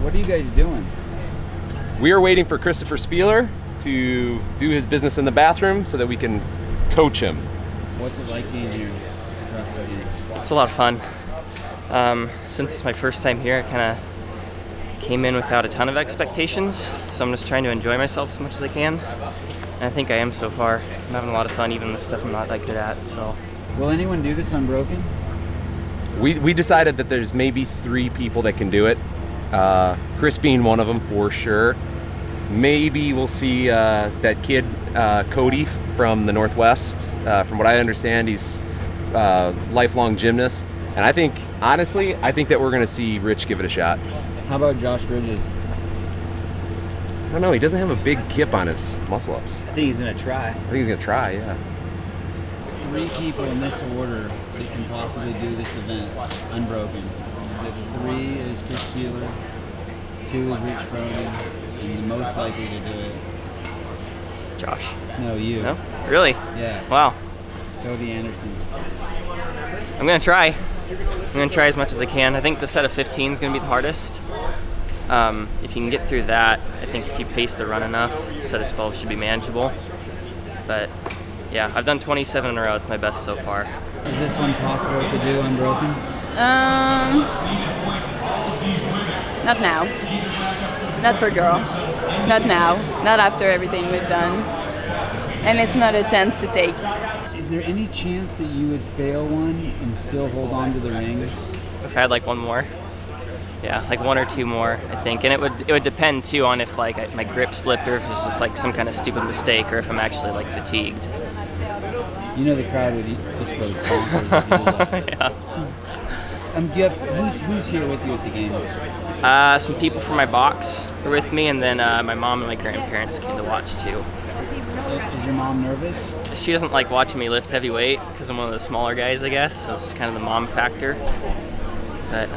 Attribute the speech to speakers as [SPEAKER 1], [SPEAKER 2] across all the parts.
[SPEAKER 1] What are you guys doing?
[SPEAKER 2] We are waiting for Christopher Spieler to do his business in the bathroom so that we can coach him.
[SPEAKER 1] What's it like being here at CrossFit Games?
[SPEAKER 3] It's a lot of fun. Since it's my first time here, I kind of came in without a ton of expectations, so I'm just trying to enjoy myself as much as I can. And I think I am so far. I'm having a lot of fun, even the stuff I'm not that good at. So,
[SPEAKER 1] will anyone do this unbroken?
[SPEAKER 2] We decided that there's maybe 3 people that can do it. Chris being one of them for sure. Maybe we'll see that kid Cody from the Northwest. From what I understand, he's a lifelong gymnast. And I think, honestly, I think that we're going to see Rich give it a shot.
[SPEAKER 1] How about Josh Bridges?
[SPEAKER 2] I don't know. He doesn't have a big kip on his muscle-ups.
[SPEAKER 4] I think he's going to try.
[SPEAKER 2] I think he's going to try, yeah.
[SPEAKER 1] 3 people in this order that can possibly do this event unbroken. Is it 3 is Chris Spieler, 2 is Rich Froning, and the most likely to do it?
[SPEAKER 3] Josh.
[SPEAKER 1] No, you.
[SPEAKER 3] No? Really?
[SPEAKER 1] Yeah.
[SPEAKER 3] Wow.
[SPEAKER 1] Cody Anderson.
[SPEAKER 3] I'm going to try. I'm going to try as much as I can. I think the set of 15 is going to be the hardest. If you can get through that, I think if you pace the run enough, the set of 12 should be manageable. But yeah, I've done 27 in a row. It's my best so far.
[SPEAKER 1] Is this one possible to do unbroken?
[SPEAKER 5] Not now. Not for girl. Not now. Not after everything we've done. And it's not a chance to take.
[SPEAKER 1] Is there any chance that you would fail one and still hold on to the ring?
[SPEAKER 3] If I had like one more. Yeah, like 1 or 2 more, I think. And it would depend too on if like my grip slipped or if it's just like some kind of stupid mistake or if I'm actually like fatigued.
[SPEAKER 1] You know the crowd would just go bonkers if you did that.
[SPEAKER 3] Yeah.
[SPEAKER 1] Do you have, who's here with you at the games?
[SPEAKER 3] Some people from my box were with me, and then my mom and my grandparents came to watch too.
[SPEAKER 1] Is your mom nervous?
[SPEAKER 3] She doesn't like watching me lift heavy weight because I'm one of the smaller guys, I guess. So it's kind of the mom factor. But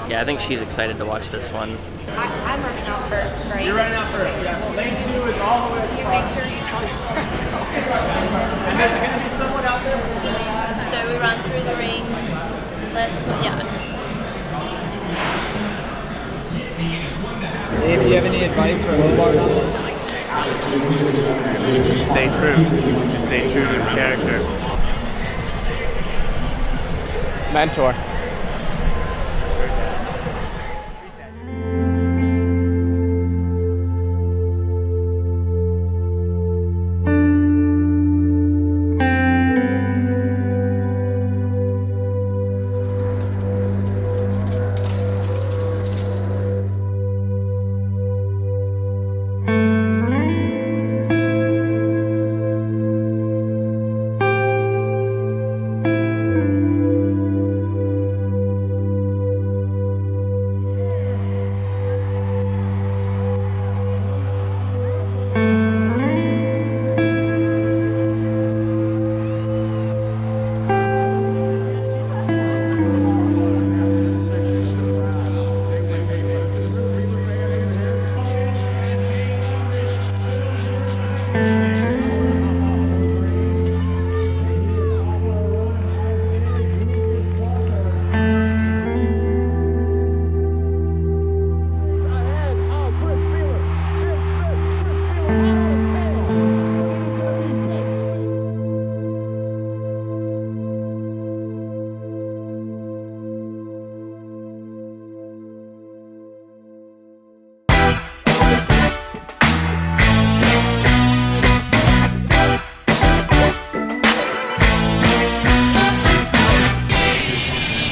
[SPEAKER 3] yeah, I think she's excited to watch this one.
[SPEAKER 6] I'm running out first, right?
[SPEAKER 4] You're running out first. Yeah. Lane 2 is all the way.
[SPEAKER 6] You make sure you tell me first.
[SPEAKER 4] And there's going to be someone out there.
[SPEAKER 7] So we run through the rings.
[SPEAKER 1] Dave, do you have any advice for Hobart on this?
[SPEAKER 4] Just stay true. Just stay true to his character.
[SPEAKER 8] Mentor.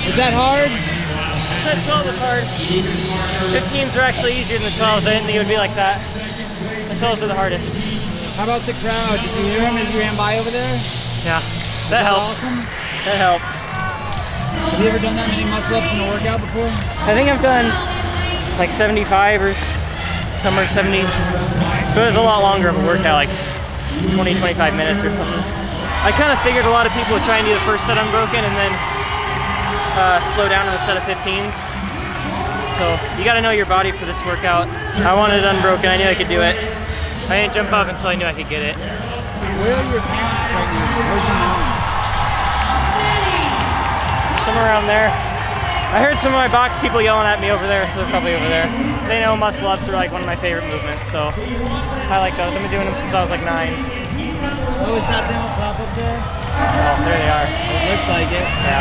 [SPEAKER 1] Is that hard?
[SPEAKER 3] Set 12 was hard. 15s are actually easier than the 12s. I didn't think it would be like that. The 12s are the hardest.
[SPEAKER 1] How about the crowd? Did you hear him as you ran by over there?
[SPEAKER 3] Yeah, that helped.
[SPEAKER 1] Awesome.
[SPEAKER 3] That helped.
[SPEAKER 1] Have you ever done that many muscle ups in a workout before?
[SPEAKER 3] I think I've done like 75 or somewhere 70s. But it was a lot longer of a workout, like 20, 25 minutes or something. I kind of figured a lot of people would try and do the first set unbroken and then slow down on the set of 15s. So you got to know your body for this workout. I wanted it unbroken. I knew I could do it. I didn't jump up until I knew I could get it.
[SPEAKER 1] Where are your parents right now? Where's your mom?
[SPEAKER 3] somewhere around there. I heard some of my box people yelling at me over there, so they're probably over there. They know muscle ups are like one of my favorite movements, so I like those. I've been doing them since I was like 9.
[SPEAKER 1] Oh, is that them up top up there?
[SPEAKER 3] Oh, there they are.
[SPEAKER 1] It looks like it.
[SPEAKER 3] Yeah.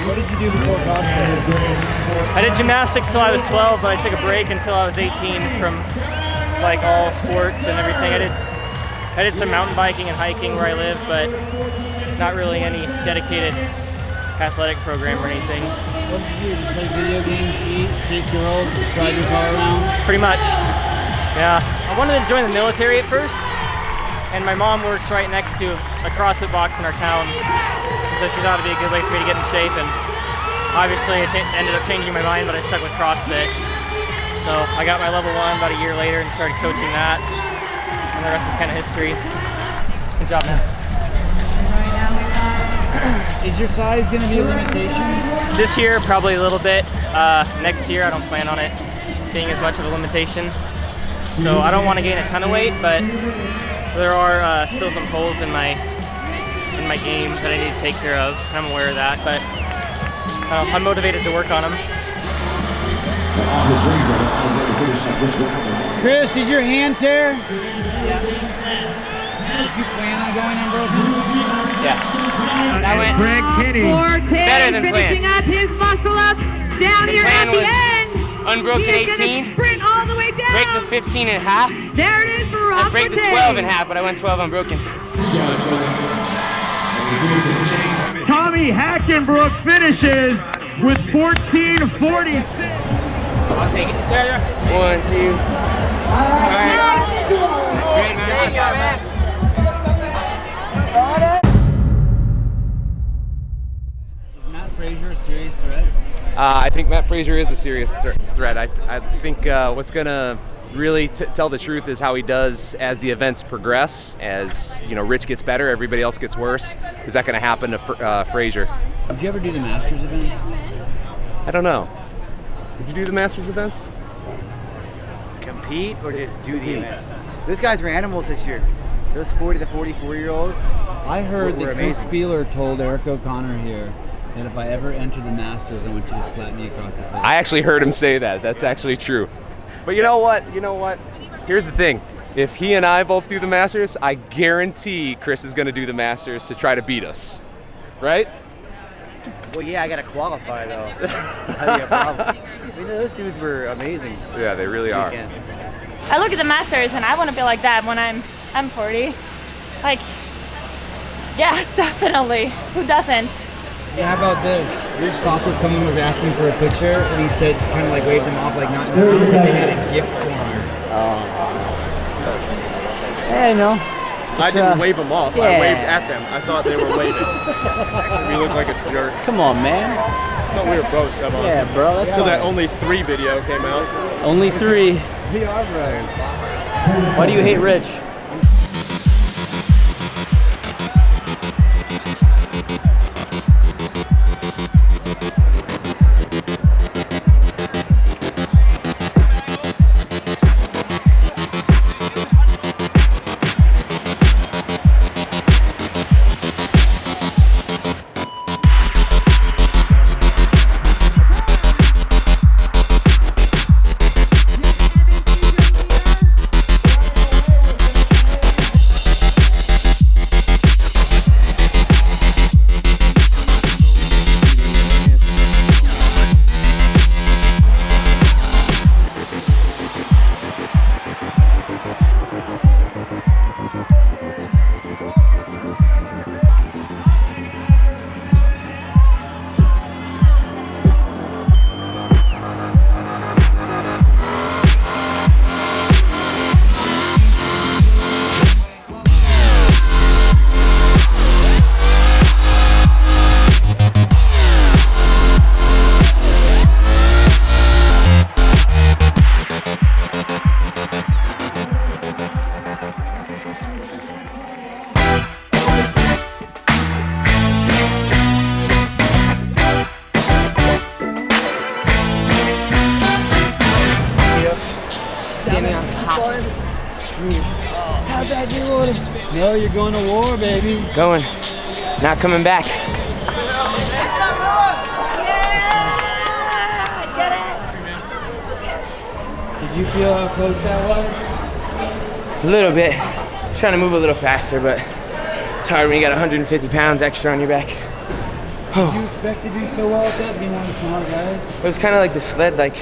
[SPEAKER 1] What did you do before CrossFit?
[SPEAKER 3] I did gymnastics till I was 12, but I took a break until I was 18 from like all sports and everything. I did some mountain biking and hiking where I live, but not really any dedicated athletic program or anything.
[SPEAKER 1] What did you do? Just play video games, eat, chase girls, drive your car around?
[SPEAKER 3] Pretty much. Yeah. I wanted to join the military at first, and my mom works right next to a CrossFit box in our town, so she thought it'd be a good way for me to get in shape. And obviously, I ended up changing my mind, but I stuck with CrossFit. So I got my level 1 about a year later and started coaching that, and the rest is kind of history. Good job, man.
[SPEAKER 1] Is your size going to be a limitation?
[SPEAKER 3] This year, probably a little bit. Next year, I don't plan on it being as much of a limitation. So I don't want to gain a ton of weight, but there are still some holes in my game that I need to take care of. I'm aware of that, but I'm motivated to work on them.
[SPEAKER 1] Chris, did your hand tear? Yeah. Did you plan on going unbroken?
[SPEAKER 3] Yes.
[SPEAKER 9] That went better than
[SPEAKER 10] finishing
[SPEAKER 9] planned.
[SPEAKER 10] up his muscle ups down here at the end.
[SPEAKER 9] Unbroken
[SPEAKER 10] He is
[SPEAKER 9] 18,
[SPEAKER 10] gonna sprint all the way down.
[SPEAKER 9] break the 15 and a half,
[SPEAKER 10] There it is for
[SPEAKER 9] and break the 12 and a half, but I went 12 unbroken.
[SPEAKER 11] Tommy Hackenbrook finishes with 14:46.
[SPEAKER 9] I'll take it. Yeah. 1, 2. All right. Great, man. There you go, man.
[SPEAKER 1] Is Matt Frazier a serious threat?
[SPEAKER 2] I think Matt Frazier is a serious threat. I think what's going to really tell the truth is how he does as the events progress. As you know, Rich gets better, everybody else gets worse. Is that going to happen to Frazier?
[SPEAKER 1] Did you ever do the Masters events?
[SPEAKER 2] I don't know. Did you do the Masters events?
[SPEAKER 12] Compete or just do the events? Those guys were animals this year. Those 40 to 44-year-olds.
[SPEAKER 1] I heard
[SPEAKER 12] were
[SPEAKER 1] that Chris
[SPEAKER 12] amazing.
[SPEAKER 1] Spieler told Eric O'Connor here that if I ever enter the Masters, I want you to slap me across the face.
[SPEAKER 2] I actually heard him say that. That's actually true. But you know what? Here's the thing. If he and I both do the Masters, I guarantee Chris is going to do the Masters to try to beat us. Right?
[SPEAKER 12] Well, yeah, I got to qualify, though. That'd be a problem. I mean, those dudes were amazing.
[SPEAKER 2] Yeah, they really are.
[SPEAKER 12] Weekend.
[SPEAKER 13] I look at the Masters and I want to be like that when I'm 40. Like, yeah, definitely. Who doesn't?
[SPEAKER 1] Yeah, how about this? Rich thought that someone was asking for a picture, and he said, kind of like waved them off, like not like they had a gift for him.
[SPEAKER 4] Yeah, no. I didn't
[SPEAKER 1] uh,
[SPEAKER 4] wave them off. I waved at them. I thought they were waving. You look like a jerk.
[SPEAKER 1] Come on, man.
[SPEAKER 4] I thought we were bros, Sevan.
[SPEAKER 1] Yeah, bro. That's
[SPEAKER 4] Until that
[SPEAKER 1] fine.
[SPEAKER 4] only 3 video came out.
[SPEAKER 1] Only 3.
[SPEAKER 4] We are, Brian.
[SPEAKER 1] Why do you hate Rich?
[SPEAKER 9] standing on top. Screw.
[SPEAKER 1] How bad you want it? No, you're going to war, baby.
[SPEAKER 9] Going. Not coming back.
[SPEAKER 1] Did you feel how close that was?
[SPEAKER 9] A little bit. Trying to move a little faster, but it's hard when you got 150 pounds extra on your back.
[SPEAKER 1] Did you expect to do so well at that, being one of the smaller guys?
[SPEAKER 9] It was kind of like the sled, like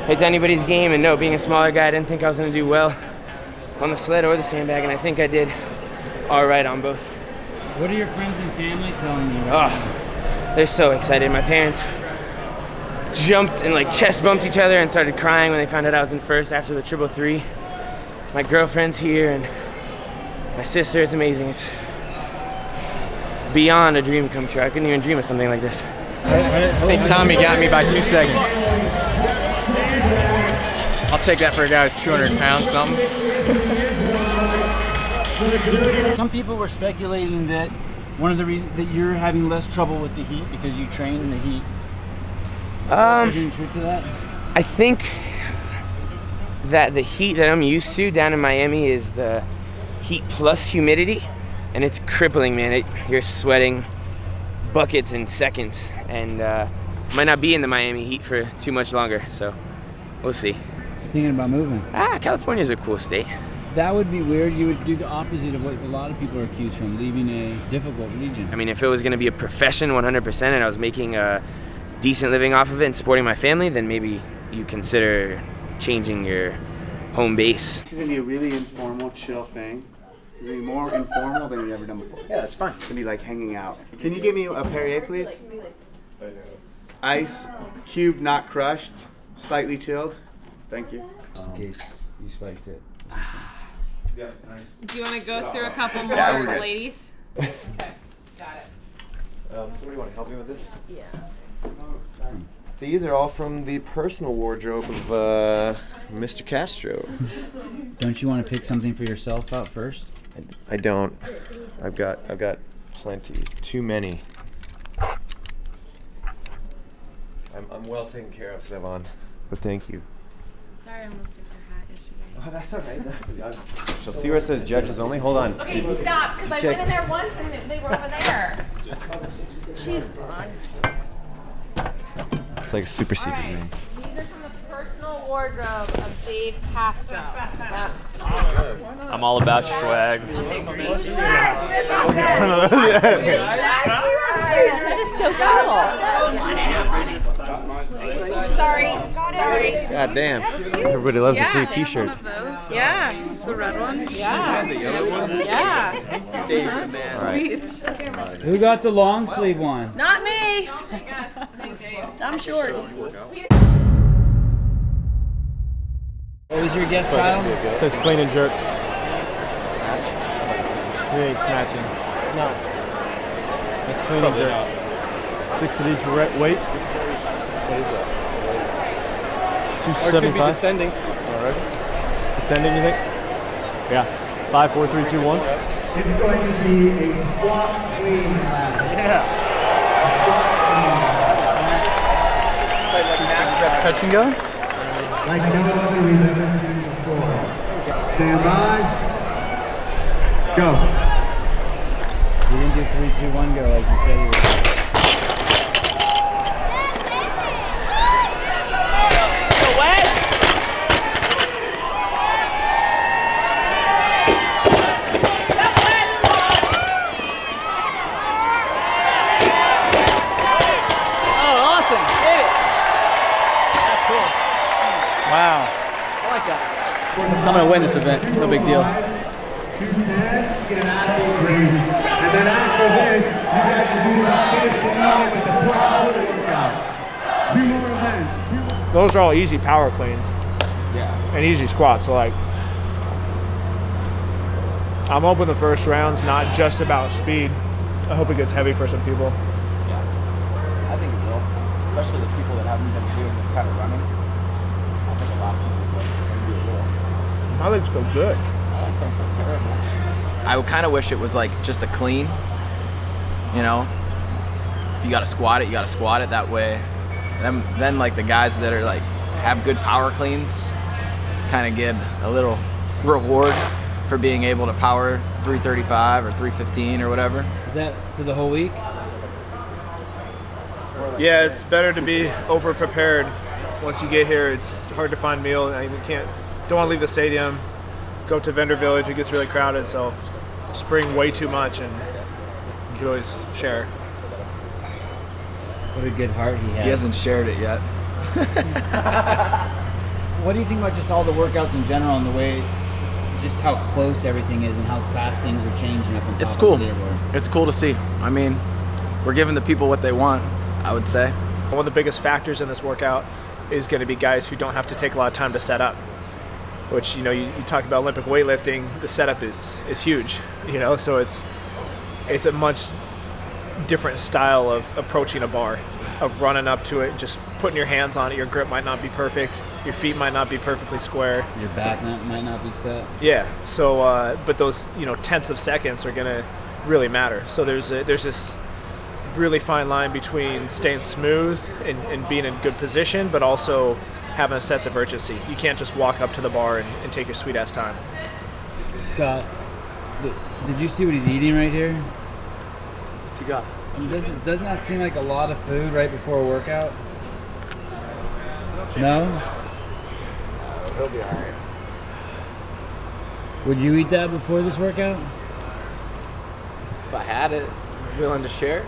[SPEAKER 9] it's anybody's game, and no, being a smaller guy, I didn't think I was going to do well on the sled or the sandbag, and I think I did all right on both.
[SPEAKER 1] What are your friends and family telling you?
[SPEAKER 9] Oh, they're so excited. My parents jumped and like chest bumped each other and started crying when they found out I was in first after the 333. My girlfriend's here and my sister. It's amazing. It's beyond a dream come true. I couldn't even dream of something like this.
[SPEAKER 8] Hey, Tommy got me by 2 seconds. I'll take that for a guy who's 200 pounds something.
[SPEAKER 1] Some people were speculating that one of the reasons that you're having less trouble with the heat because you train in the heat. Is there any truth to that?
[SPEAKER 9] I think that the heat that I'm used to down in Miami is the heat plus humidity, and it's crippling, man. You're sweating buckets in seconds, and might not be in the Miami heat for too much longer, so we'll see.
[SPEAKER 1] You're thinking about moving?
[SPEAKER 9] California's a cool state.
[SPEAKER 1] That would be weird. You would do the opposite of what a lot of people are accused from, leaving a difficult region.
[SPEAKER 9] I mean, if it was going to be a profession 100% and I was making a decent living off of it and supporting my family, then maybe you consider changing your home base.
[SPEAKER 12] This is going to be a really informal, chill thing. It's going to be more informal than we've ever done before.
[SPEAKER 8] Yeah, that's fine.
[SPEAKER 12] It's going to be like hanging out. Can you give me a Perrier, please? Ice, cube not crushed, slightly chilled. Thank you.
[SPEAKER 1] In case you spiked it.
[SPEAKER 6] Do you want to go through a couple more, ladies?
[SPEAKER 4] Got it. Somebody want to help me with this?
[SPEAKER 6] Yeah.
[SPEAKER 4] These are all from the personal wardrobe of Mr. Castro.
[SPEAKER 1] Don't you want to pick something for yourself out first?
[SPEAKER 4] I don't. I've got plenty. Too many. I'm well taken care of, Sevan. But thank you.
[SPEAKER 6] Sorry, I almost took your hat yesterday.
[SPEAKER 4] Oh, that's all right. She'll see where it says judges only. Hold on.
[SPEAKER 6] Okay, stop, because I went in there once and they were over there. She's blonde.
[SPEAKER 4] It's like a super secret room.
[SPEAKER 6] These are from the personal wardrobe of Dave Castro.
[SPEAKER 14] I'm all about swag.
[SPEAKER 6] That is so cool. Sorry.
[SPEAKER 4] God damn. Everybody loves a free t-shirt.
[SPEAKER 6] Yeah. The red ones? Yeah.
[SPEAKER 4] The yellow one?
[SPEAKER 6] Yeah.
[SPEAKER 4] Dave's the man.
[SPEAKER 6] Sweet.
[SPEAKER 1] Who got the long sleeve one?
[SPEAKER 6] Not me. I'm short.
[SPEAKER 1] What was your guess, Kyle?
[SPEAKER 11] It says clean and jerk. We ain't snatching. No. It's clean and jerk. 6 at each weight.
[SPEAKER 4] What is that?
[SPEAKER 11] 275.
[SPEAKER 8] Or it could be descending.
[SPEAKER 11] All right. Descending, you think? Yeah. 5, 4, 3, 2, 1.
[SPEAKER 15] It's going to be a squat clean ladder.
[SPEAKER 11] Yeah. Touch and go?
[SPEAKER 15] Like no other we've ever seen before. Stand by. Go.
[SPEAKER 1] You're going to do 3, 2, 1, go like you said you were.
[SPEAKER 8] Wow. I like that. I'm going to win this event. No big deal.
[SPEAKER 15] 210, get an athlete grade. And then after this, you guys are doing finish the meeting with the proper workout. 2 more events.
[SPEAKER 11] Those are all easy power cleans.
[SPEAKER 8] Yeah.
[SPEAKER 11] And easy squats. So like, I'm hoping the first round's not just about speed. I hope it gets heavy for some people.
[SPEAKER 8] Yeah. I think it will. Especially the people that haven't been doing this kind of running. I think a lot of people's legs are going to be a little.
[SPEAKER 11] My legs feel good.
[SPEAKER 8] My legs don't feel terrible. I would kind of wish it was like just a clean. You know, if you got to squat it, you got to squat it that way. Then like the guys that are like have good power cleans, kind of get a little reward for being able to power 335 or 315 or whatever.
[SPEAKER 1] Is that for the whole week?
[SPEAKER 16] Yeah, it's better to be over prepared. Once you get here, it's hard to find meal. You don't want to leave the stadium, go to Vendor Village. It gets really crowded, so just bring way too much, and you can always share.
[SPEAKER 1] What a good heart he has.
[SPEAKER 8] He hasn't shared it yet.
[SPEAKER 1] What do you think about just all the workouts in general and the way, just how close everything is and how fast things are changing up on top
[SPEAKER 8] It's cool.
[SPEAKER 1] of the leaderboard?
[SPEAKER 8] It's cool to see. I mean, we're giving the people what they want, I would say.
[SPEAKER 16] One of the biggest factors in this workout is going to be guys who don't have to take a lot of time to set up, which, you talk about Olympic weightlifting, the setup is huge, so it's a much different style of approaching a bar, of running up to it, just putting your hands on it. Your grip might not be perfect, your feet might not be perfectly square,
[SPEAKER 1] Your back might not be set.
[SPEAKER 16] yeah, so but those tenths of seconds are going to really matter. So there's this really fine line between staying smooth and being in good position, but also having a sense of urgency. You can't just walk up to the bar and take your sweet ass time.
[SPEAKER 1] Scott, did you see what he's eating right here?
[SPEAKER 12] What's he got?
[SPEAKER 1] Doesn't that seem like a lot of food right before a workout? No?
[SPEAKER 12] He'll be all right.
[SPEAKER 1] Would you eat that before this workout?
[SPEAKER 8] If I had it, willing to share.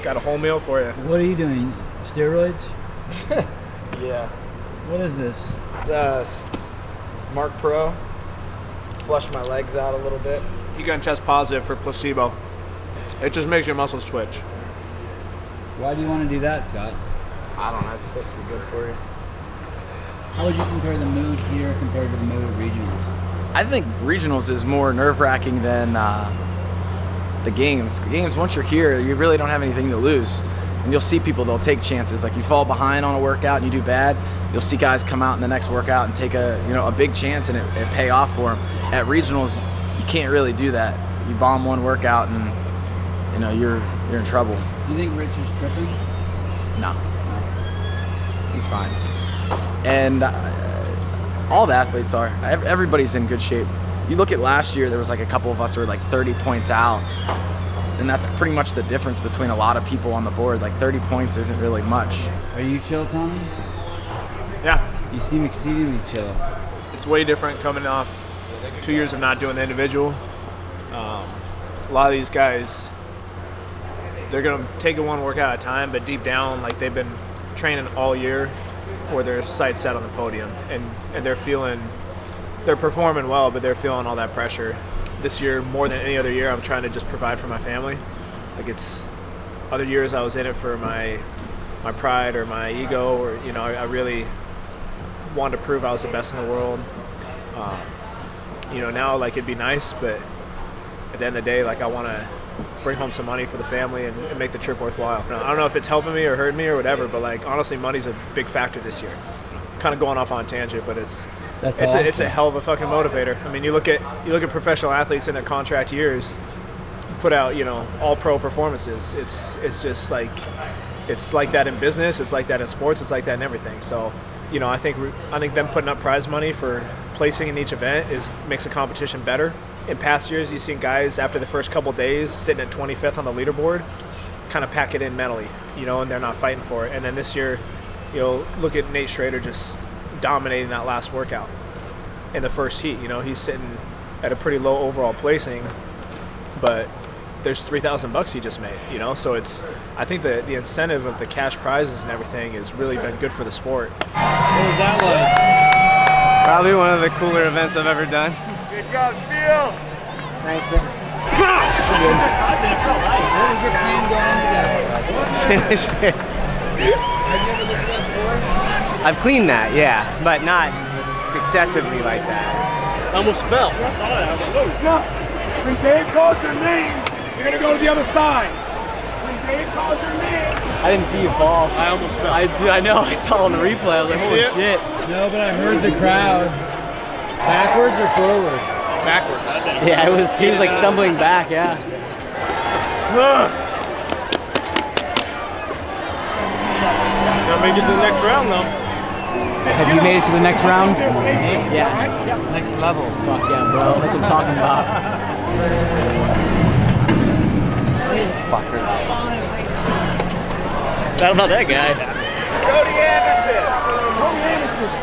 [SPEAKER 16] Got a whole meal for you.
[SPEAKER 1] What are you doing? Steroids?
[SPEAKER 8] Yeah.
[SPEAKER 1] What is this?
[SPEAKER 8] It's Mark Pro. Flush my legs out a little bit.
[SPEAKER 16] You got to test positive for placebo. It just makes your muscles twitch.
[SPEAKER 1] Why do you want to do that, Scott?
[SPEAKER 8] I don't know. It's supposed to be good for you.
[SPEAKER 1] How would you compare the mood here compared to the mood of regionals?
[SPEAKER 8] I think regionals is more nerve-wracking than the games. The games, once you're here, you really don't have anything to lose. And you'll see people, they'll take chances. Like you fall behind on a workout and you do bad, you'll see guys come out in the next workout and take a big chance and it pay off for them. At regionals, you can't really do that. You bomb one workout and you're in trouble.
[SPEAKER 1] Do you think Rich is tripping?
[SPEAKER 8] No. He's fine. And all the athletes are. Everybody's in good shape. You look at last year, there was like a couple of us who were like 30 points out. And that's pretty much the difference between a lot of people on the board. Like 30 points isn't really much.
[SPEAKER 1] Are you chill, Tommy?
[SPEAKER 16] Yeah.
[SPEAKER 1] You seem exceedingly chill.
[SPEAKER 16] It's way different coming off 2 years of not doing the individual. A lot of these guys, they're going to take it one workout at a time, but deep down, like they've been training all year where their sights set on the podium. And they're performing well, but they're feeling all that pressure. This year, more than any other year, I'm trying to just provide for my family. Like it's other years I was in it for my pride or my ego, or I really wanted to prove I was the best in the world. Now like it'd be nice, but at the end of the day, like I want to bring home some money for the family and make the trip worthwhile. I don't know if it's helping me or hurting me or whatever, but like honestly, money's a big factor this year. Kind of going off on a tangent, but it's a hell of a fucking motivator. I mean, you look at professional athletes in their contract years, put out all pro performances. It's just like it's like that in business. It's like that in sports. It's like that in everything. So I think them putting up prize money for placing in each event makes the competition better. In past years, you've seen guys after the first couple days sitting at 25th on the leaderboard, kind of pack it in mentally, and they're not fighting for it. And then this year, look at Nate Schrader just dominating that last workout in the first heat. He's sitting at a pretty low overall placing, but there's $3,000 he just made. So I think the incentive of the cash prizes and everything has really been good for the sport.
[SPEAKER 11] What was that like? Probably one of the cooler events I've ever done.
[SPEAKER 10] Good job, Spiel.
[SPEAKER 1] Thanks, man. What was your plan going into that?
[SPEAKER 11] Finish it.
[SPEAKER 1] Have you ever looked at that before?
[SPEAKER 11] I've cleaned that, yeah, but not successively like that.
[SPEAKER 10] I almost fell.
[SPEAKER 15] When Dave calls your name, you're going to go to the other side. When Dave calls your name.
[SPEAKER 11] I didn't see you fall.
[SPEAKER 10] I almost fell.
[SPEAKER 11] I know. I saw it on the replay. I was like, holy shit.
[SPEAKER 1] No, but I heard the crowd. Backwards or forward?
[SPEAKER 10] Backwards.
[SPEAKER 11] Yeah, he was like stumbling back, yeah.
[SPEAKER 10] Gotta make it to the next round though.
[SPEAKER 17] Have you made it to the next round?
[SPEAKER 3] Yeah. Next level. Fuck yeah, bro. That's what I'm talking about.
[SPEAKER 17] Fuckers.
[SPEAKER 3] I'm not that guy.
[SPEAKER 15] Cody Anderson.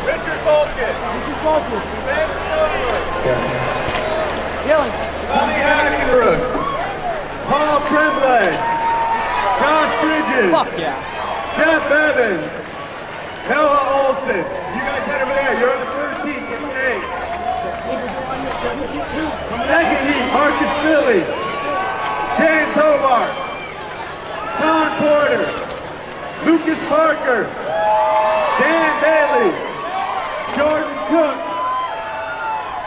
[SPEAKER 15] Richard Bolton. Ben Stover. Tommy Hackenbrook. Paul Tremblay. Josh Bridges.
[SPEAKER 3] Fuck yeah.
[SPEAKER 15] Jeff Evans. Noah Olson. You guys head over there. You're on the first heat. You stay. Second heat, Marcus Philly. James Hobart. Con Porter. Lucas Parker. Dan Bailey. Jordan Cook.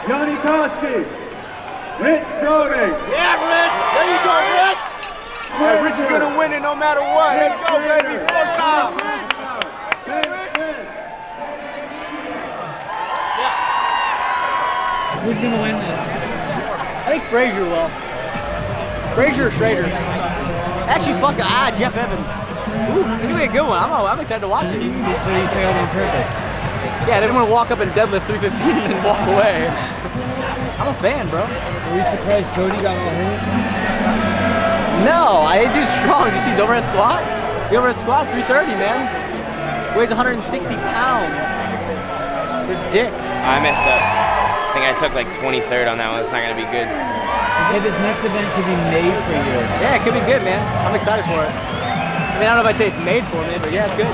[SPEAKER 15] Yanni Koski. Rich Froning.
[SPEAKER 10] Yeah, Rich. There you go, Rich. Hey, Rich is going to win it no matter what. Let's go, baby. 4 times.
[SPEAKER 3] Who's going to win this?
[SPEAKER 18] I think Frazier will. Frazier or Schrader. Actually, fuck Jeff Evans. Ooh, it's going to be a good one. I'm excited to watch it.
[SPEAKER 3] So you failed on purpose?
[SPEAKER 18] Yeah, I didn't want to walk up and deadlift 315 and then walk away. I'm a fan, bro.
[SPEAKER 3] Are you surprised Cody got all his?
[SPEAKER 18] No, I do strong. Just use overhead squat. The overhead squat, 330, man. Weighs 160 pounds. For dick.
[SPEAKER 9] I messed up. I think I took like 23rd on that one. It's not going to be good.
[SPEAKER 3] Hey, this next event could be made for you.
[SPEAKER 18] Yeah, it could be good, man. I'm excited for it. I mean, I don't know if I'd say it's made for me, but yeah, it's good.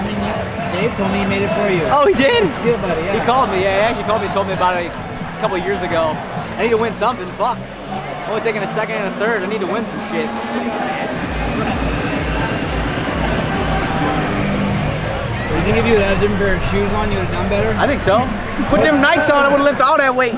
[SPEAKER 3] Dave told me he made it for you.
[SPEAKER 18] Oh, he did?
[SPEAKER 3] See it, buddy, yeah.
[SPEAKER 18] He called me, yeah. He actually called me and told me about it a couple of years ago. I need to win something, fuck. I'm only taking a second and a third. I need to win some shit.
[SPEAKER 3] You think if you had a different pair of shoes on, you would have done better?
[SPEAKER 18] I think so. Put them Nikes on, I would have lifted all that weight.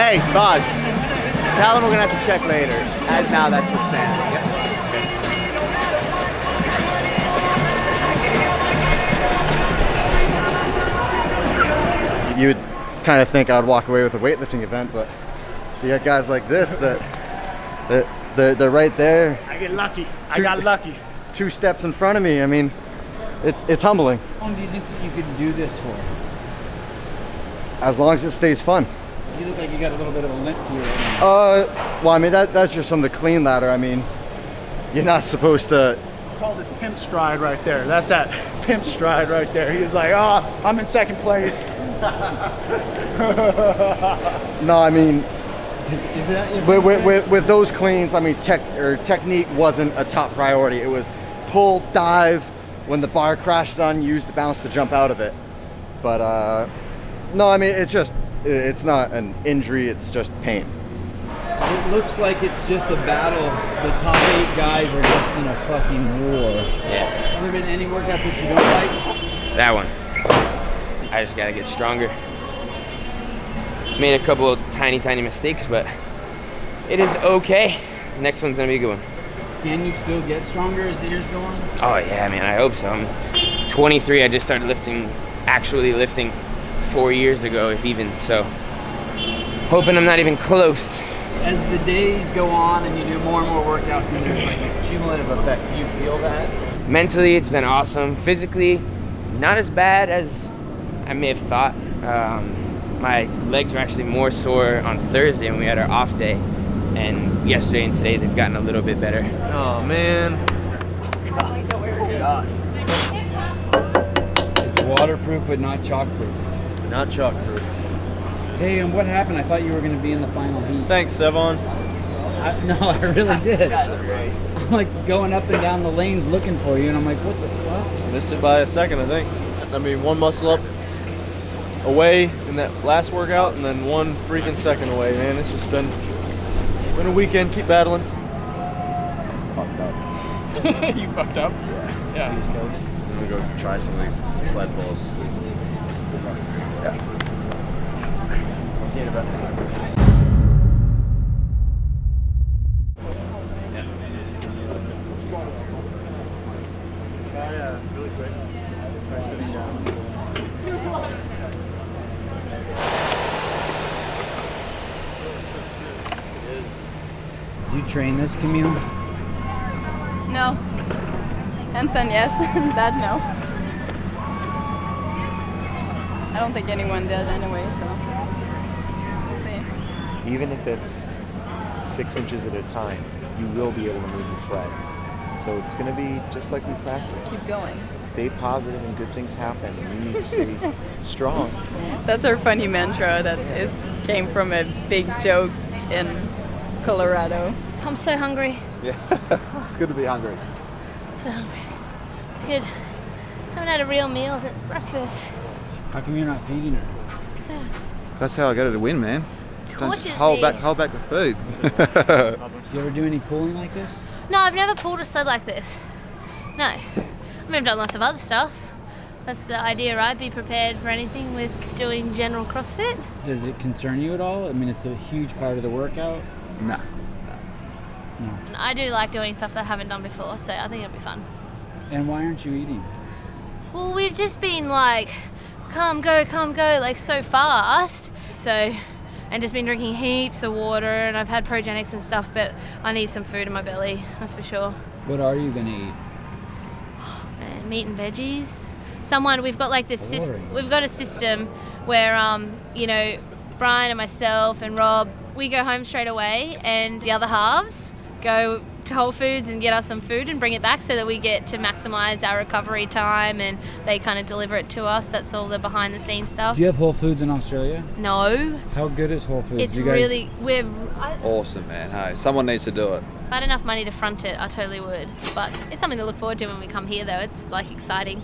[SPEAKER 12] Hey, Boz. Tell him we're gonna have to check later. As now, that's what stands.
[SPEAKER 19] You would kind of think I would walk away with a weightlifting event, but you got guys like this that they're right there.
[SPEAKER 10] I get lucky. I got lucky.
[SPEAKER 19] 2 steps in front of me. I mean, it's humbling.
[SPEAKER 1] How long do you think that you could do this for?
[SPEAKER 19] As long as it stays fun.
[SPEAKER 1] You look like you got a little bit of a limp to you right now.
[SPEAKER 19] Well, I mean, that's just from the clean ladder. I mean, you're not supposed to.
[SPEAKER 10] It's called his pimp stride right there. That's that pimp stride right there. He was like, oh, I'm in second place.
[SPEAKER 19] No, I mean,
[SPEAKER 1] is that
[SPEAKER 19] with those cleans, I mean, technique wasn't a top priority. It was pull, dive. When the bar crashes on, use the bounce to jump out of it. But no, I mean, it's not an injury. It's just pain.
[SPEAKER 1] It looks like it's just a battle. The top 8 guys are just in a fucking war.
[SPEAKER 9] Yeah.
[SPEAKER 1] Have there been any workouts that you don't like?
[SPEAKER 9] That one. I just gotta get stronger. Made a couple of tiny mistakes, but it is okay. Next one's gonna be a good one.
[SPEAKER 1] Can you still get stronger as the years go on?
[SPEAKER 9] Oh yeah, man, I hope so. I'm 23, I just started actually lifting 4 years ago, if even, so hoping I'm not even close.
[SPEAKER 1] As the days go on and you do more and more workouts and there's like this cumulative effect, do you feel that?
[SPEAKER 9] Mentally, it's been awesome. Physically, not as bad as I may have thought. My legs were actually more sore on Thursday when we had our off day. And yesterday and today, they've gotten a little bit better.
[SPEAKER 11] Oh, man.
[SPEAKER 1] It's waterproof, but not chalkproof.
[SPEAKER 11] Not chalkproof.
[SPEAKER 1] Hey, and what happened? I thought you were going to be in the final heat.
[SPEAKER 11] Thanks, Sevan.
[SPEAKER 1] No, I really did. I'm like going up and down the lanes looking for you, and I'm like, what the fuck?
[SPEAKER 11] Missed it by a second, I think. I mean, one muscle up away in that last workout, and then one freaking second away, man. It's just been a weekend. Keep battling.
[SPEAKER 19] Fucked up.
[SPEAKER 11] You fucked up? Yeah.
[SPEAKER 19] I'm gonna go try some of these sled pulls. Yeah. I'll see you in a bit.
[SPEAKER 10] Really quick. Try sitting down.
[SPEAKER 1] Do you train this, Camille?
[SPEAKER 5] No. Hanson, yes. That, no. I don't think anyone did anyway, so we'll see.
[SPEAKER 20] Even if it's 6 inches at a time, you will be able to move the sled. So it's going to be just like we practice.
[SPEAKER 5] Keep going.
[SPEAKER 20] Stay positive and good things happen. And you need to stay strong.
[SPEAKER 5] That's our funny mantra that came from a big joke in Colorado.
[SPEAKER 7] I'm so hungry.
[SPEAKER 11] Yeah, it's good to be hungry.
[SPEAKER 7] So hungry. Good. Haven't had a real meal since breakfast.
[SPEAKER 1] How come you're not feeding her?
[SPEAKER 7] Yeah.
[SPEAKER 21] That's how I got her to win, man. Don't just
[SPEAKER 7] Tortured
[SPEAKER 21] hold back the food.
[SPEAKER 1] You ever do any pulling like this?
[SPEAKER 7] No, I've never pulled a sled like this. No. I mean, I've done lots of other stuff. That's the idea, right? Be prepared for anything with doing general CrossFit.
[SPEAKER 1] Does it concern you at all? I mean, it's a huge part of the workout.
[SPEAKER 21] Nah.
[SPEAKER 1] No.
[SPEAKER 7] I do like doing stuff that I haven't done before, so I think it'll be fun.
[SPEAKER 1] And why aren't you eating?
[SPEAKER 7] Well, we've just been like, come, go, like so fast. So, and just been drinking heaps of water, and I've had Progenics and stuff, but I need some food in my belly, that's for sure.
[SPEAKER 1] What are you gonna eat?
[SPEAKER 7] Meat and veggies. We've got like this we've got a system where, you know, Brian and myself and Rob, we go home straight away, and the other halves go to Whole Foods and get us some food and bring it back so that we get to maximize our recovery time, and they kind of deliver it to us. That's all the behind the scenes stuff.
[SPEAKER 1] Do you have Whole Foods in Australia?
[SPEAKER 7] No.
[SPEAKER 1] How good is Whole Foods?
[SPEAKER 7] It's really,
[SPEAKER 21] Awesome, man. Hey, someone needs to do it.
[SPEAKER 7] If I had enough money to front it, I totally would. But it's something to look forward to when we come here, though. It's like exciting.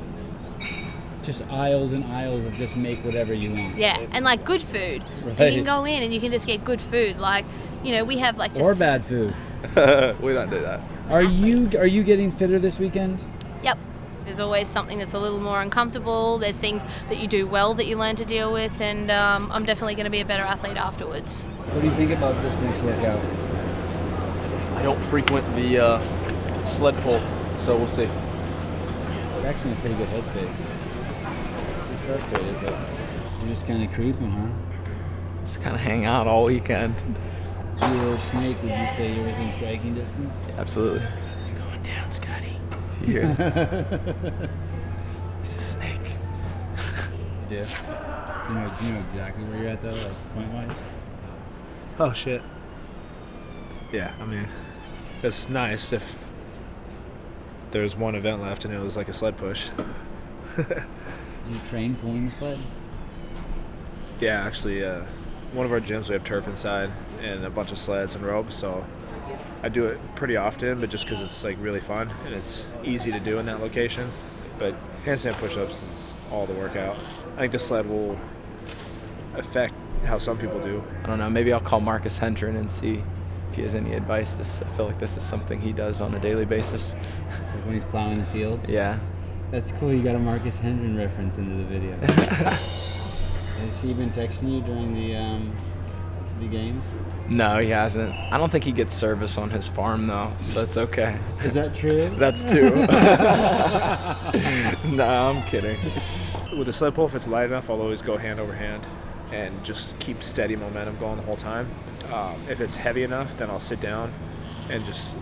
[SPEAKER 1] Just aisles and aisles of just make whatever you want.
[SPEAKER 7] Yeah, and like good food.
[SPEAKER 1] Right.
[SPEAKER 7] And you can go in and you can just get good food. Like, you know, we have like just...
[SPEAKER 1] Or bad food.
[SPEAKER 21] We don't do that.
[SPEAKER 1] Are you getting fitter this weekend?
[SPEAKER 7] Yep. There's always something that's a little more uncomfortable. There's things that you do well that you learn to deal with, and I'm definitely going to be a better athlete afterwards.
[SPEAKER 1] What do you think about this next workout?
[SPEAKER 11] I don't frequent the sled pull, so we'll see.
[SPEAKER 1] You're actually in a pretty good headspace. He's frustrated, but you're just kind of creeping, huh?
[SPEAKER 20] Just kind of hang out all weekend.
[SPEAKER 1] your snake, would you say you're within striking distance?
[SPEAKER 8] Absolutely.
[SPEAKER 9] You're going down, Scotty.
[SPEAKER 8] You hear this? He's a snake.
[SPEAKER 1] Yeah. Do you know exactly where you're at though, like point wise?
[SPEAKER 16] Oh shit. Yeah, I mean, it's nice if there's one event left and it was like a sled push.
[SPEAKER 1] Do you train pulling the sled?
[SPEAKER 16] Yeah, actually, one of our gyms we have turf inside and a bunch of sleds and ropes, so I do it pretty often, but just because it's like really fun and it's easy to do in that location. But handstand push-ups is all the workout. I think the sled will affect how some people do.
[SPEAKER 8] I don't know, maybe I'll call Marcus Hendren and see if he has any advice. I feel like this is something he does on a daily basis.
[SPEAKER 1] Like when he's plowing the fields?
[SPEAKER 8] Yeah.
[SPEAKER 1] That's cool, you got a Marcus Hendren reference into the video. Has he been texting you during the games?
[SPEAKER 8] No, he hasn't. I don't think he gets service on his farm though, so it's okay.
[SPEAKER 1] Is that true?
[SPEAKER 8] That's true. No, I'm kidding.
[SPEAKER 16] With the sled pull, if it's light enough, I'll always go hand over hand and just keep steady momentum going the whole time. If it's heavy enough, then I'll sit down and just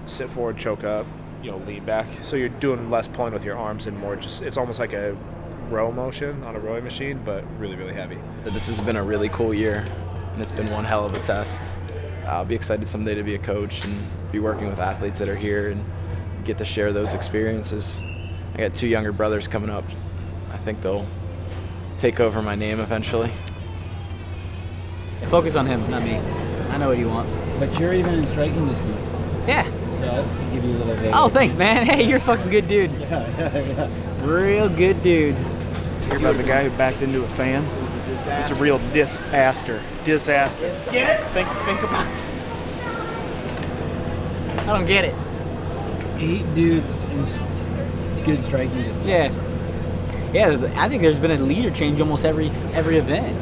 [SPEAKER 16] sit forward, choke up, lean back. So you're doing less pulling with your arms and more just, it's almost like a row motion on a rowing machine, but really, really heavy.
[SPEAKER 8] This has been a really cool year, and it's been one hell of a test. I'll be excited someday to be a coach and be working with athletes that are here and get to share those experiences. I got 2 younger brothers coming up. I think they'll take over my name eventually.
[SPEAKER 17] Focus on him, not me. I know what you want.
[SPEAKER 1] But you're even in striking distance.
[SPEAKER 17] Yeah.
[SPEAKER 1] So I'll give you a little bit.
[SPEAKER 17] Oh, thanks, man. Hey, you're a fucking good dude.
[SPEAKER 1] Yeah.
[SPEAKER 17] Real good dude.
[SPEAKER 11] Hear about the guy who backed into a fan? He's a real disaster. Disaster. Get it? Think about it.
[SPEAKER 17] I don't get it.
[SPEAKER 1] 8 dudes in good striking distance.
[SPEAKER 17] Yeah. Yeah, I think there's been a leader change almost every event.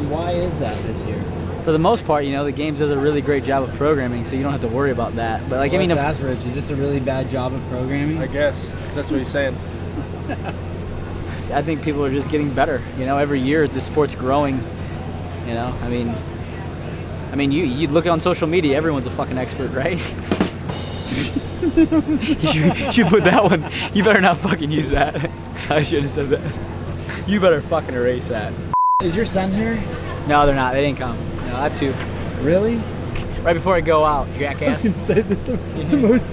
[SPEAKER 1] Why is that this year?
[SPEAKER 17] For the most part, the Games does a really great job of programming, so you don't have to worry about that. But like,
[SPEAKER 1] that's Rich. Is this a really bad job of programming?
[SPEAKER 16] I guess that's what he's saying.
[SPEAKER 17] I think people are just getting better. Every year the sport's growing. I mean, you look on social media, everyone's a fucking expert, right? you should put that one. You better not fucking use that. I should have said that. You better fucking erase that.
[SPEAKER 1] Is your son here?
[SPEAKER 17] No, they're not. They didn't come. No, I have 2.
[SPEAKER 1] Really?
[SPEAKER 17] Right before I go out, jackass.
[SPEAKER 1] I was gonna say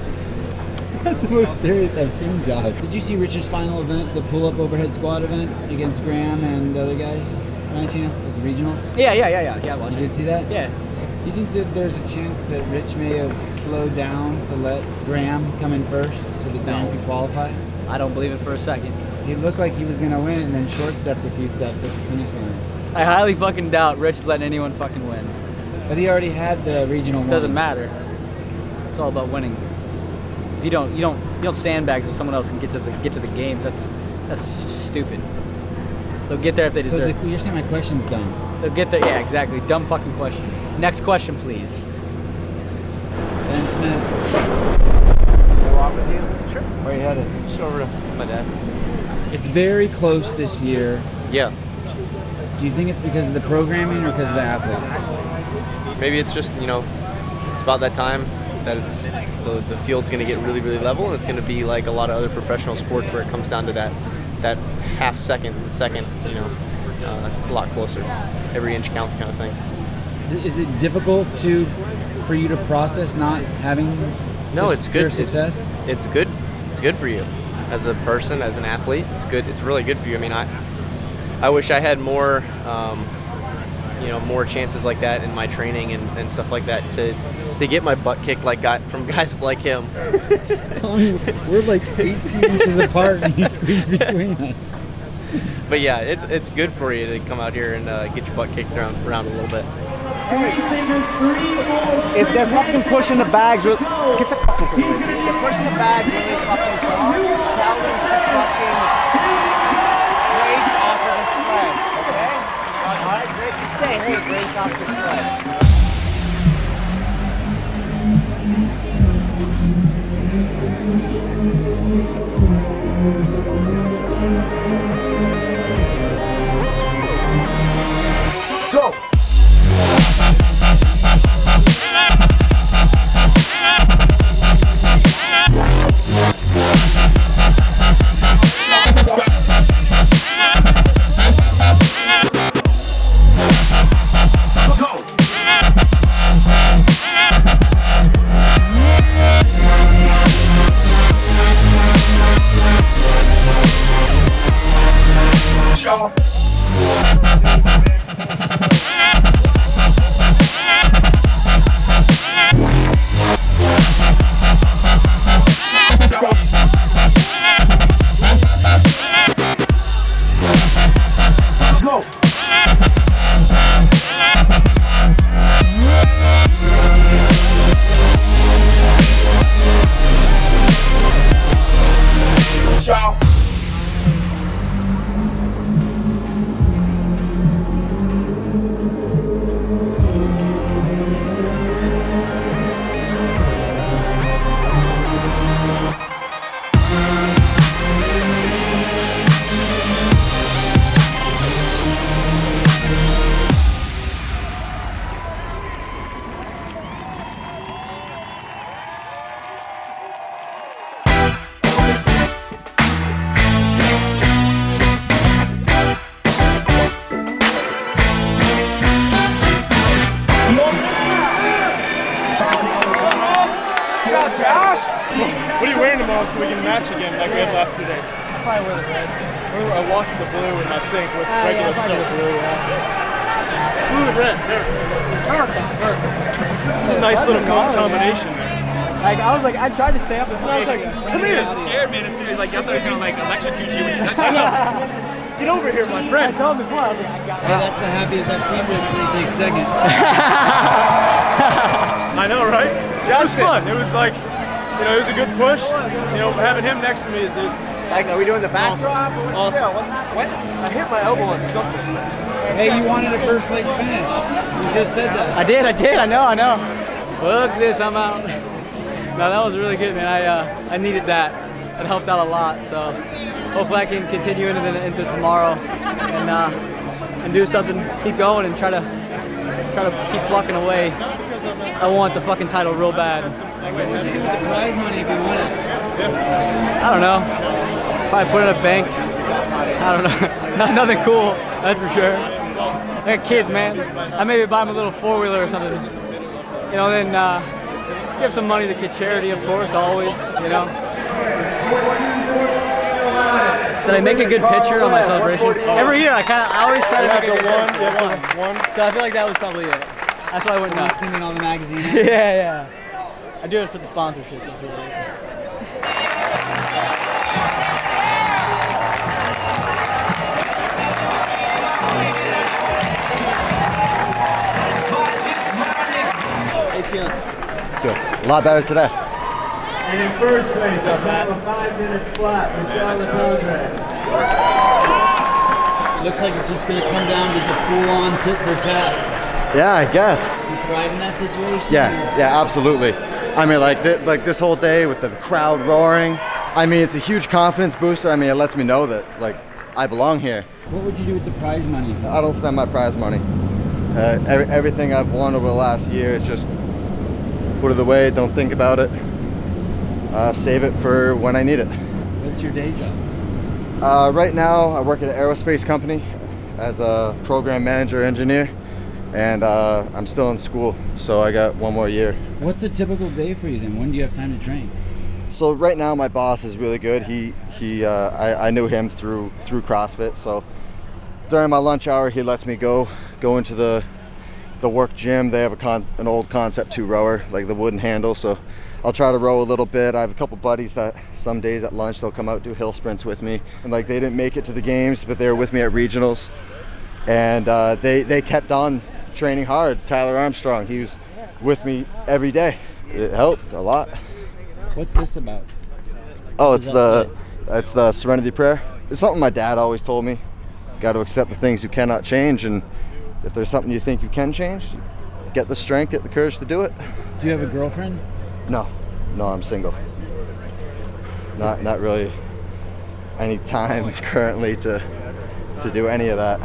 [SPEAKER 1] that's the most serious I've seen Josh. Did you see Rich's final event, the pull-up overhead squat event against Graham and the other guys? By any chance at the regionals?
[SPEAKER 17] Yeah. I watched it.
[SPEAKER 1] You did see that?
[SPEAKER 17] Yeah.
[SPEAKER 1] Do you think that there's a chance that Rich may have slowed down to let Graham come in first so that Graham could qualify?
[SPEAKER 17] I don't believe it for a second.
[SPEAKER 1] He looked like he was gonna win and then short-stepped a few steps at the finish line.
[SPEAKER 17] I highly fucking doubt Rich is letting anyone fucking win.
[SPEAKER 1] But he already had the regional one.
[SPEAKER 17] Doesn't matter. It's all about winning. If you don't sandbag so someone else can get to the games. That's stupid. They'll get there if they deserve.
[SPEAKER 1] So you're saying my question's dumb?
[SPEAKER 17] They'll get there. Yeah, exactly. Dumb fucking question. Next question, please.
[SPEAKER 1] Ben Smith.
[SPEAKER 11] Can I walk with you?
[SPEAKER 1] Sure. Where are you headed?
[SPEAKER 11] Just over to my dad.
[SPEAKER 1] It's very close this year.
[SPEAKER 2] Yeah.
[SPEAKER 1] Do you think it's because of the programming or because of the athletes?
[SPEAKER 2] Maybe it's just, it's about that time that it's the field's going to get really, really level, and it's going to be like a lot of other professional sports where it comes down to that half second, a lot closer. Every inch counts kind of thing.
[SPEAKER 1] Is it difficult for you to process not having
[SPEAKER 2] No, it's good.
[SPEAKER 1] Success?
[SPEAKER 2] It's good. It's good for you as a person, as an athlete. It's good. It's really good for you. I mean, I wish I had more, more chances like that in my training and stuff like that to get my butt kicked from guys like him.
[SPEAKER 1] We're like 18 inches apart and you squeeze between us.
[SPEAKER 2] But yeah, it's good for you to come out here and get your butt kicked around a little bit.
[SPEAKER 12] If they're fucking pushing the bags, get the fucking away. If they're pushing the bags really fucking hard, tell them to fucking race off of the sleds, okay? Alright, great to say, hey, race off the sled.
[SPEAKER 10] Go!
[SPEAKER 16] you wearing tomorrow so we can match again like we had last 2 days?
[SPEAKER 3] I'll probably wear the red.
[SPEAKER 16] I washed the blue in my sink with regular
[SPEAKER 3] yeah,
[SPEAKER 16] soap.
[SPEAKER 3] blue,
[SPEAKER 16] Blue and red. There. It's a nice little combination there.
[SPEAKER 3] Like I was like, I tried to stay up.
[SPEAKER 16] I was like, come here.
[SPEAKER 13] Scared, man. It's like I thought he was gonna like electrocute you when you touched
[SPEAKER 16] I
[SPEAKER 13] it.
[SPEAKER 16] know. Get over here, my friend.
[SPEAKER 3] I told him before. I was like, I got it.
[SPEAKER 1] Hey, that's the happiest I've seen Rich take second.
[SPEAKER 16] I know, right? It was fun. It was like, you know, it was a good push. You know, having him next to me is
[SPEAKER 12] Like, are we doing the back drop?
[SPEAKER 16] awesome.
[SPEAKER 12] What?
[SPEAKER 16] I hit my elbow on something.
[SPEAKER 1] Hey, you wanted a first place finish. You just said that.
[SPEAKER 3] I did. I know. Look this, I'm out. No, that was really good, man. I needed that. It helped out a lot. So hopefully I can continue into tomorrow and do something, keep going, and try to keep plucking away. I want the fucking title real bad.
[SPEAKER 1] What would you do with the prize money if you won it?
[SPEAKER 3] I don't know. Probably put it in a bank. I don't know. Nothing cool, that's for sure. I got kids, man. I maybe buy them a little four-wheeler or something. You know, then give some money to kid charity, of course, always, you know. Did I make a good picture on my celebration? Every year, I always try to make a good
[SPEAKER 16] one.
[SPEAKER 3] So I feel like that was probably it. That's why I went nuts.
[SPEAKER 1] In all the magazines.
[SPEAKER 3] Yeah. I do it for the sponsorships. That's really it. How you feeling?
[SPEAKER 19] Good. A lot better today.
[SPEAKER 15] And in first place, I'll have a 5-minute splat, Michelle Lepondre.
[SPEAKER 1] It looks like it's just going to come down to the full-on tit for tat.
[SPEAKER 19] Yeah, I guess.
[SPEAKER 1] You thrive in that situation?
[SPEAKER 19] Yeah, absolutely. I mean, like this whole day with the crowd roaring. I mean, it's a huge confidence booster. I mean, it lets me know that like I belong here.
[SPEAKER 1] What would you do with the prize money?
[SPEAKER 19] I don't spend my prize money. Everything I've won over the last year is just put it away. Don't think about it. Save it for when I need it.
[SPEAKER 1] What's your day job?
[SPEAKER 19] Right now, I work at an aerospace company as a program manager engineer, and I'm still in school, so I got one more year.
[SPEAKER 1] What's a typical day for you then? When do you have time to train?
[SPEAKER 19] So right now, my boss is really good. I knew him through CrossFit, so during my lunch hour, he lets me go into the work gym. They have an old Concept 2 rower, like the wooden handle, so I'll try to row a little bit. I have a couple buddies that some days at lunch they'll come out do hill sprints with me, and like they didn't make it to the games, but they were with me at regionals, and they kept on training hard. Tyler Armstrong, he was with me every day. It helped a lot.
[SPEAKER 1] What's this about?
[SPEAKER 19] Oh, it's the Serenity Prayer. It's something my dad always told me. Got to accept the things you cannot change, and if there's something you think you can change, get the strength, get the courage to do it.
[SPEAKER 1] Do you have a girlfriend?
[SPEAKER 19] No, I'm single. Not really any time currently to do any of that.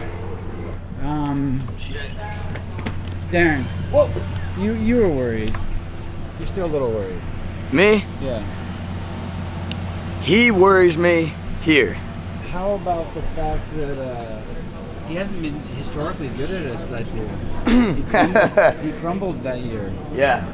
[SPEAKER 1] Darren, whoa, you were worried. You're still a little worried.
[SPEAKER 22] Me?
[SPEAKER 1] Yeah.
[SPEAKER 22] He worries me here.
[SPEAKER 1] How about the fact that he hasn't been historically good at a sled pull? He crumbled that year.
[SPEAKER 22] Yeah.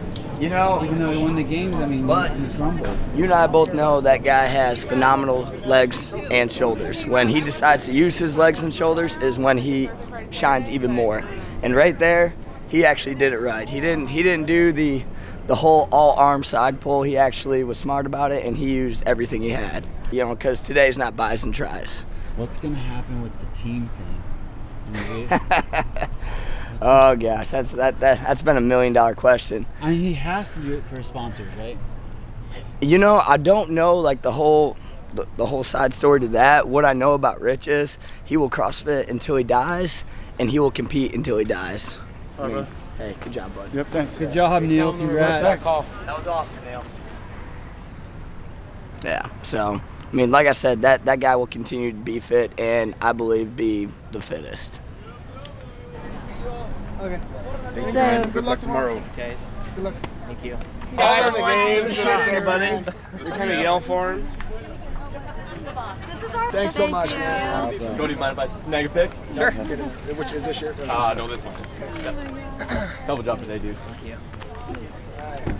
[SPEAKER 22] You know,
[SPEAKER 1] even though he won the games, I mean, he crumbled.
[SPEAKER 22] You and I both know that guy has phenomenal legs and shoulders. When he decides to use his legs and shoulders is when he shines even more. And right there, he actually did it right. He didn't do the whole all-arm side pull. He actually was smart about it, and he used everything he had. You know, because today's not buys and tries.
[SPEAKER 1] What's going to happen with the team thing?
[SPEAKER 22] Oh gosh, that's been $1 million question.
[SPEAKER 1] I mean, he has to do it for sponsors, right?
[SPEAKER 22] You know, I don't know like the whole side story to that. What I know about Rich is he will CrossFit until he dies, and he will compete until he dies.
[SPEAKER 1] All right, brother.
[SPEAKER 22] Hey, good job, bud.
[SPEAKER 1] Yep, thanks. Good job, Neil. Congrats.
[SPEAKER 22] That was awesome, Neil. Yeah, so I mean, like I said, that guy will continue to be fit, and I believe be the fittest.
[SPEAKER 3] Okay.
[SPEAKER 10] Thank you, man. Good luck tomorrow.
[SPEAKER 3] Thanks, guys.
[SPEAKER 10] Good luck.
[SPEAKER 3] Thank you.
[SPEAKER 10] Guy in the
[SPEAKER 22] games,
[SPEAKER 10] everybody. We kind of yell for him.
[SPEAKER 22] Thanks so much, man.
[SPEAKER 14] Awesome. Do you mind if I snag a pic?
[SPEAKER 22] Sure.
[SPEAKER 10] Which is this shirt?
[SPEAKER 14] No, this one. Double job today, dude.
[SPEAKER 3] Thank you.